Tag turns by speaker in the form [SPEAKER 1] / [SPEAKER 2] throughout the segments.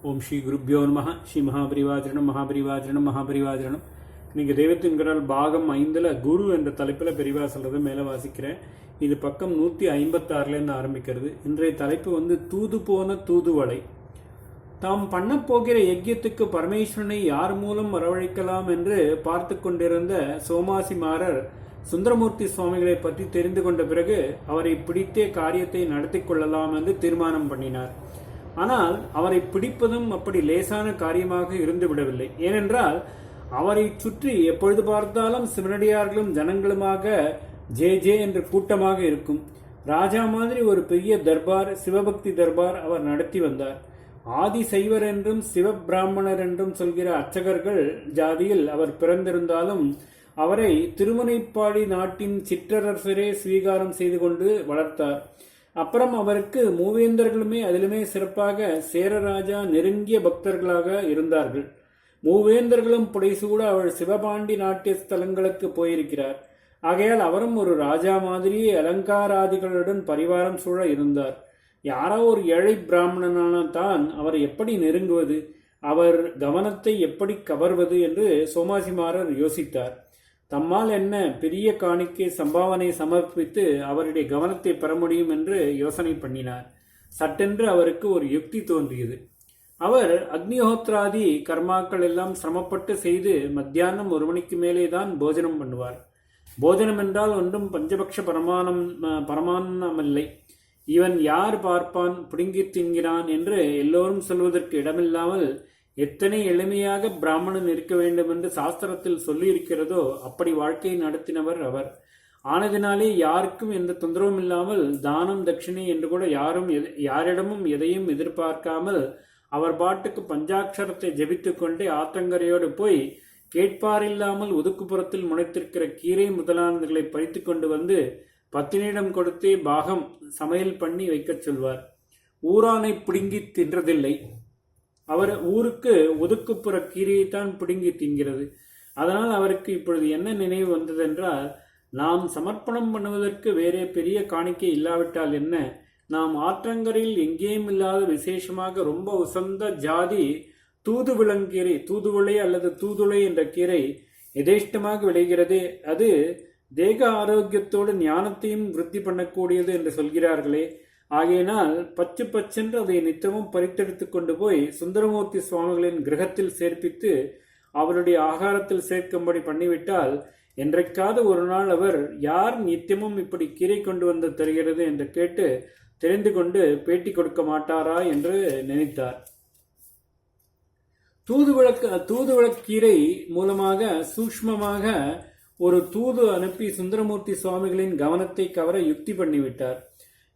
[SPEAKER 1] ஓம் ஸ்ரீ குருப்யோ நமஹ. ஸ்ரீ மகாபரிவாஜனம் மகாபரிவாஜனம் மகாபரிவாஜனம். இன்னைக்கு தெய்வத்தின் குரல் பாகம் 5ல் குரு என்ற தலைப்பில் பெரிவா சொல்கிறத மேலே வாசிக்கிறேன். இது பக்கம் 156லேருந்து ஆரம்பிக்கிறது. இன்றைய தலைப்பு தூது போன தூதுவளை. தாம் பண்ண போகிற யஜ்யத்துக்கு பரமேஸ்வரனை யார் மூலம் வரவழைக்கலாம் என்று பார்த்து கொண்டிருந்த சோமாசிமாரர் சுந்தரமூர்த்தி சுவாமிகளை பற்றி தெரிந்து கொண்ட பிறகு அவரை பிடித்தே காரியத்தை நடத்தி கொள்ளலாம் என்று தீர்மானம் பண்ணினார். ஆனால் அவரை பிடிப்பதும் அப்படி லேசான காரியமாக இருந்து விடவில்லை. ஏனென்றால் அவரை சுற்றி எப்பொழுது பார்த்தாலும் சிவனடியார்களும் ஜனங்களுமாக ஜே ஜே என்ற கூட்டமாக இருக்கும். ராஜா மாதிரி ஒரு பெரிய தர்பார், சிவபக்தி தர்பார் அவர் நடத்தி வந்தார். ஆதி சைவர் என்றும் சிவபிராமணர் என்றும் சொல்கிற அர்ச்சகர்கள் ஜாதியில் அவர் பிறந்திருந்தாலும் அவரை திருமுனைப்பாடி நாட்டின் சிற்றரசரே ஸ்வீகாரம் செய்து கொண்டு வளர்த்தார். அப்புறம் அவருக்கு மூவேந்தர்களுமே அதிலுமே சிறப்பாக சேரராஜா நெருங்கிய பக்தர்களாக இருந்தார்கள். மூவேந்தர்களும் புடைசூட அவர் சிவபாண்டி நாட்டிய ஸ்தலங்களுக்கு போயிருக்கிறார். ஆகையால் அவரும் ஒரு ராஜா மாதிரியே அலங்காராதிகளுடன் பரிவாரம் சூழ இருந்தார். யாரோ ஒரு ஏழை பிராமணனான தான் அவரை எப்படி நெருங்குவது, அவர் கவனத்தை எப்படி கவர்வது என்று சோமாசிமாரர் யோசித்தார். தம்மால் என்ன பெரிய காணிக்கை சம்பாவனை சமர்ப்பித்து அவருடைய கவனத்தை பெற முடியும் என்று யோசனை பண்ணினார். சட்டென்று அவருக்கு ஒரு யுக்தி தோன்றியது. அவர் அக்னிஹோத்ராதி கர்மாக்கள் எல்லாம் சிரமப்பட்டு செய்து மத்தியானம் 1 மணிக்கு மேலே தான் போஜனம் பண்ணுவார். போஜனம் என்றால் ஒன்றும் பஞ்சபக்ஷ பரமானமில்லை. இவன் யார் பார்ப்பான், பிடுங்கி தின்கிறான் என்று எல்லோரும் சொல்வதற்கு இடமில்லாமல் எத்தனை எளிமையாக பிராமணன் இருக்க வேண்டும் என்று சாஸ்திரத்தில் சொல்லியிருக்கிறதோ அப்படி வாழ்க்கையை நடத்தினவர் அவர். ஆனதினாலே யாருக்கும் எந்த தொந்தரவும் இல்லாமல் தானம் தட்சிணை என்று கூட யாரிடமும் எதையும் எதிர்பார்க்காமல் அவர் பாட்டுக்கு பஞ்சாட்சரத்தை ஜபித்துக் கொண்டே ஆற்றங்கரையோடு போய் கேட்பாரில்லாமல் ஒதுக்குப்புறத்தில் முளைத்திருக்கிற கீரை முதலானதுகளை பறித்து கொண்டு வந்து பத்தினியிடம் கொடுத்தே பாகம் சமையல் பண்ணி வைக்கச் சொல்வார். ஊரானை பிடுங்கி தின்றதில்லை. அவர் ஊருக்கு ஒதுக்குப்புற கீரையைத்தான் பிடுங்கி திங்கிறது. அதனால் அவருக்கு இப்பொழுது என்ன நினைவு வந்ததென்றால், நாம் சமர்ப்பணம் பண்ணுவதற்கு வேறே பெரிய காணிக்கை இல்லாவிட்டால் என்ன, நாம் ஆற்றங்கரையில் எங்கேயும் இல்லாத விசேஷமாக ரொம்ப உசந்த ஜாதி தூதுவிளங்கீரை, தூதுவளை அல்லது தூதுளை என்ற கீரை எதேஷ்டமாக விளைகிறது. அது தேக ஆரோக்கியத்தோடு ஞானத்தையும் விருத்தி பண்ணக்கூடியது என்று சொல்கிறார்களே. ஆகையினால் பச்சு பச்சென்று அதை நித்தமும் பறித்தெடுத்து கொண்டு போய் சுந்தரமூர்த்தி சுவாமிகளின் கிரகத்தில் சேர்ப்பித்து அவருடைய ஆகாரத்தில் சேர்க்கும்படி பண்ணிவிட்டால் என்றைக்காவது ஒரு நாள் அவர் யார் நித்தியமும் இப்படி கீரை கொண்டு வந்து தருகிறது என்று கேட்டு தெரிந்து கொண்டு பேட்டி கொடுக்க மாட்டாரா என்று நினைத்தார். தூதுவளக்கீரை மூலமாக சூக்ஷ்மமாக ஒரு தூது அனுப்பி சுந்தரமூர்த்தி சுவாமிகளின் கவனத்தை கவர யுக்தி பண்ணிவிட்டார்.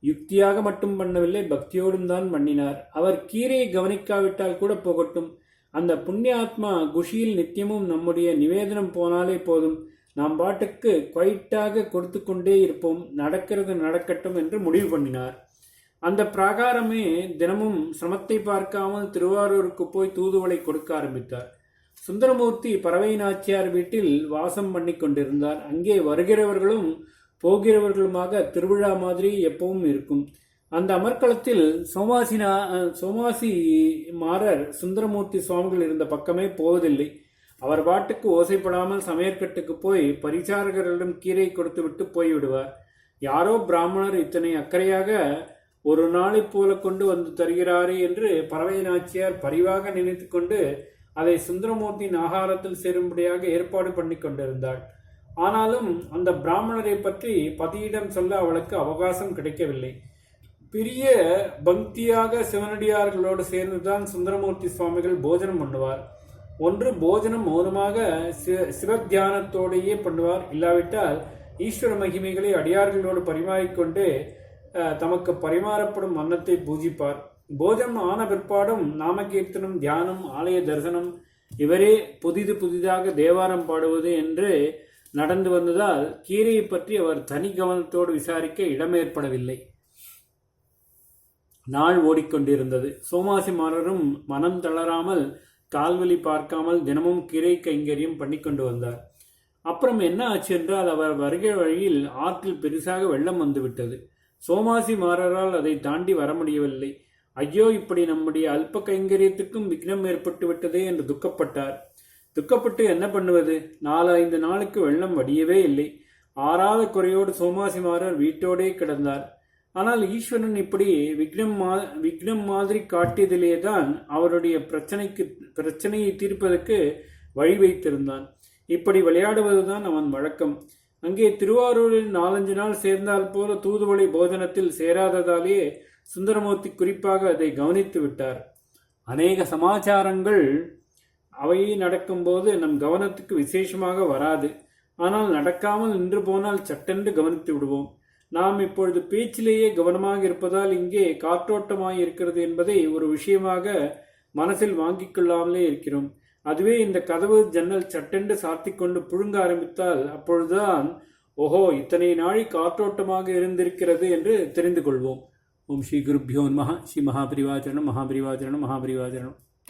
[SPEAKER 1] யுக்தியாக மட்டும் பண்ணவில்லை, பக்தியோடும் தான் பண்ணினார். அவர் கீரையை கவனிக்காவிட்டால் கூட போகட்டும், அந்த புண்ணியாத்மா குஷியில் நித்தியமும் நம்முடைய நிவேதனம் போனாலே போதும், நாம் பாட்டுக்கு குவைட்டாக கொடுத்து கொண்டே இருப்போம், நடக்கிறது நடக்கட்டும் என்று முடிவு பண்ணினார். அந்த பிரகாரமே தினமும் சிரமத்தை பார்க்காமல் திருவாரூருக்கு போய் தூதுவளை கொடுக்க ஆரம்பித்தார். சுந்தரமூர்த்தி பறவை நாச்சியார் வீட்டில் வாசம் பண்ணி கொண்டிருந்தார். அங்கே வருகிறவர்களும் போகிறவர்களுமாக திருவிழா மாதிரி எப்பவும் இருக்கும். அந்த அமர்க்களத்தில் சோமாசி மாறர் சுந்தரமூர்த்தி சுவாமிகள் இருந்த பக்கமே போவதில்லை. அவர் பாட்டுக்கு ஓசைப்படாமல் சமையற்கட்டுக்கு போய் பரிசாரகர்களிடம் கீரை கொடுத்து விட்டு போய்விடுவார். யாரோ பிராமணர் இத்தனை அக்கறையாக ஒரு நாளை போல கொண்டு வந்து தருகிறாரே என்று பறவை நாச்சியார் பரிவாக நினைத்து கொண்டு அதை சுந்தரமூர்த்தியின் ஆகாரத்தில் சேரும்படியாக ஏற்பாடு பண்ணி கொண்டிருந்தாள். ஆனாலும் அந்த பிராமணரை பற்றி பதியிடம் சொல்ல அவளுக்கு அவகாசம் கிடைக்கவில்லை. பெரிய பக்தியாக சிவனடியார்களோடு சேர்ந்துதான் சுந்தரமூர்த்தி சுவாமிகள் போஜனம் பண்ணுவார். ஒன்று போஜனம் மௌனமாக சிவத்தியானத்தோடையே பண்ணுவார், இல்லாவிட்டால் ஈஸ்வர மகிமைகளை அடியார்களோடு பரிமாறிக்கொண்டு தமக்கு பரிமாறப்படும் அன்னத்தை பூஜிப்பார். போஜனம் ஆன பிற்பாடும் நாமகீர்த்தனம், தியானம், ஆலய தரிசனம், இவரே புதிதாக தேவாரம் பாடுவது என்று நடந்து வந்ததால் கீரையை பற்றி அவர் தனி கவனத்தோடு விசாரிக்க இடமேற்படவில்லை. நாள் ஓடிக்கொண்டிருந்தது. சோமாசிமாரரும் மனம் தளராமல் கால்வலி பார்க்காமல் தினமும் கீரை கைங்கரியம் பண்ணி கொண்டு வந்தார். அப்புறம் என்ன ஆச்சு என்றால், அவர் வருகிற வழியில் ஆற்றில் பெருசாக வெள்ளம் வந்துவிட்டது. சோமாசி மாறரால் அதை தாண்டி வர முடியவில்லை. ஐயோ, இப்படி நம்முடைய அல்ப கைங்கரியத்துக்கும் விக்னம் ஏற்பட்டு விட்டதே என்று துக்கப்பட்டார். துக்கப்பட்டு என்ன பண்ணுவது? 4-5 நாளுக்கு வெள்ளம் வடியவே இல்லை. ஆறாத குறையோடு சோமாசிமாரர் வீட்டோடே கிடந்தார். ஆனால் ஈஸ்வரன் இப்படி விக்னம் மாதிரி காட்டியதிலே தான் அவருடைய பிரச்சனையை தீர்ப்பதற்கு வழி வைத்திருந்தான். இப்படி விளையாடுவதுதான் அவன் வழக்கம். அங்கே திருவாரூரில் 4-5 நாள் சேர்ந்தால் போல தூதுவளை போஜனத்தில் சேராததாலேயே சுந்தரமூர்த்தி குறிப்பாக அதை கவனித்து விட்டார். அநேக சமாச்சாரங்கள் அவை நடக்கும்போது நம் கவனத்துக்கு விசேஷமாக வராது. ஆனால் நடக்காமல் நின்று போனால் சட்டென்று கவனித்து விடுவோம். நாம் இப்பொழுது பேச்சிலேயே கவனமாக இருப்பதால் இங்கே காற்றோட்டமாய் இருக்கிறது என்பதை ஒரு விஷயமாக மனசில் வாங்கிக் கொள்ளாமலே இருக்கிறோம். அதுவே இந்த கதவு ஜன்னல் சட்டென்று சாத்திக் கொண்டு புழுங்க ஆரம்பித்தால் அப்பொழுதுதான் ஓஹோ, இத்தனை நாளை காற்றோட்டமாக இருந்திருக்கிறது என்று தெரிந்து கொள்வோம். ஓம் ஸ்ரீ குருப்யோ நமஹ. ஸ்ரீ மகாபரிவாச்சரணம் மகாபரிவாச்சரணம் மகாபரிவாச்சரணம்.